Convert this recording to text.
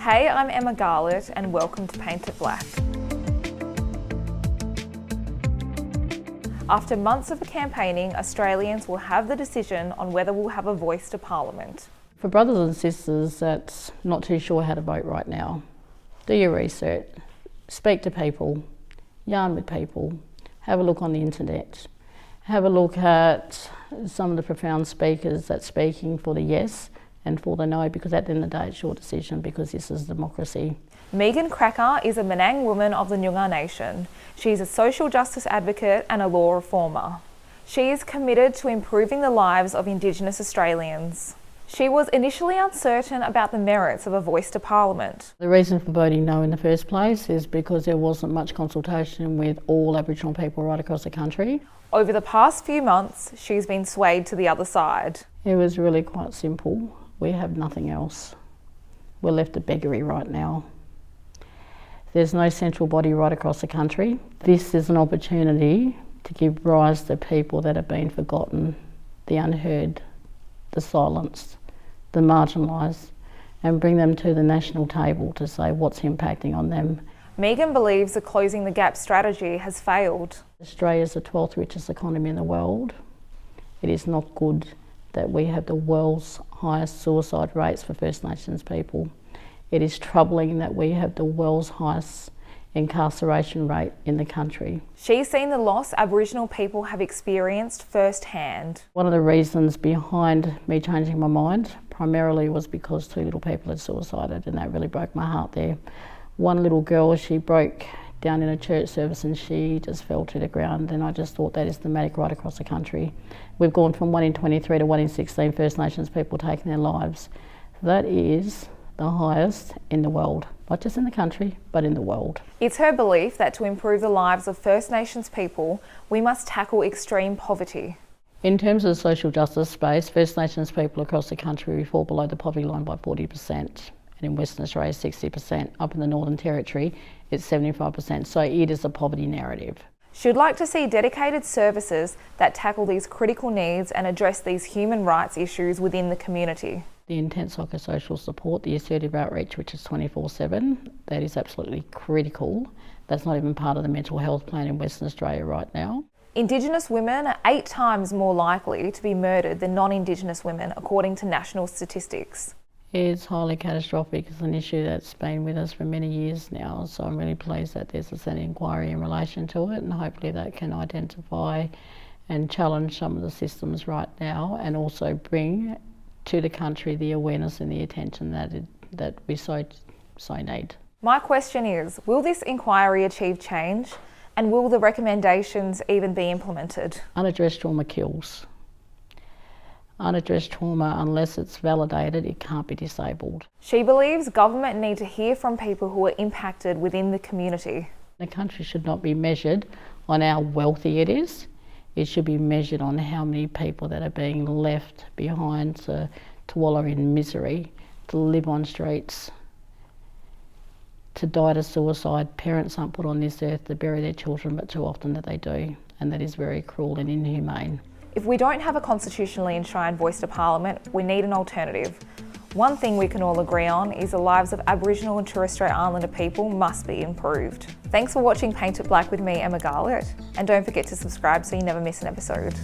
Hey, I'm Emma Garlett and welcome to Paint It Black. After months of campaigning, Australians will have the decision on whether we'll have a voice to Parliament. For brothers and sisters that's not too sure how to vote right now, do your research, speak to people, yarn with people, have a look on the internet, have a look at some of the profound speakers that's speaking for the yes and for the no, because at the end of the day it's your decision, because this is democracy. Megan Cracker is a Menang woman of the Nyungar Nation. She's a social justice advocate and a law reformer. She is committed to improving the lives of Indigenous Australians. She was initially uncertain about the merits of a voice to Parliament. The reason for voting no in the first place is because there wasn't much consultation with all Aboriginal people right across the country. Over the past few months, she's been swayed to the other side. It was really quite simple. We have nothing else. We're left to beggary right now. There's no central body right across the country. This is an opportunity to give rise to people that have been forgotten, the unheard, the silenced, the marginalised, and bring them to the national table to say what's impacting on them. Megan believes the Closing the Gap strategy has failed. Australia is the 12th richest economy in the world. It is not good that we have the world's highest suicide rates for First Nations people. It is troubling that we have the world's highest incarceration rate in the country. She's seen the loss Aboriginal people have experienced firsthand. One of the reasons behind me changing my mind primarily was because 2 little people had suicided, and that really broke my heart there. One little girl, she broke down in a church service and she just fell to the ground, and I just thought that is thematic right across the country. We've gone from 1 in 23 to 1 in 16 First Nations people taking their lives. That is the highest in the world, not just in the country, but in the world. It's her belief that to improve the lives of First Nations people, we must tackle extreme poverty. In terms of the social justice space, First Nations people across the country fall below the poverty line by 40%, and in Western Australia 60%. Up in the Northern Territory it's 75%, so it is a poverty narrative. She'd like to see dedicated services that tackle these critical needs and address these human rights issues within the community. The intense psychosocial support, the assertive outreach, which is 24/7, that is absolutely critical. That's not even part of the mental health plan in Western Australia right now. Indigenous women are 8 times more likely to be murdered than non-Indigenous women, according to national statistics. It's highly catastrophic. It's an issue that's been with us for many years now, so I'm really pleased that there's a Senate inquiry in relation to it, and hopefully that can identify and challenge some of the systems right now, and also bring to the country the awareness and the attention that we so need. My question is, will this inquiry achieve change, and will the recommendations even be implemented? Unaddressed trauma kills. Unaddressed trauma, unless it's validated, it can't be disabled. She believes government need to hear from people who are impacted within the community. The country should not be measured on how wealthy it is. It should be measured on how many people that are being left behind to wallow in misery, to live on streets, to die to suicide. Parents aren't put on this earth to bury their children, but too often that they do, and that is very cruel and inhumane. If we don't have a constitutionally enshrined voice to Parliament, we need an alternative. One thing we can all agree on is the lives of Aboriginal and Torres Strait Islander people must be improved. Thanks for watching Paint It Black with me, Emma Garlett, and don't forget to subscribe so you never miss an episode.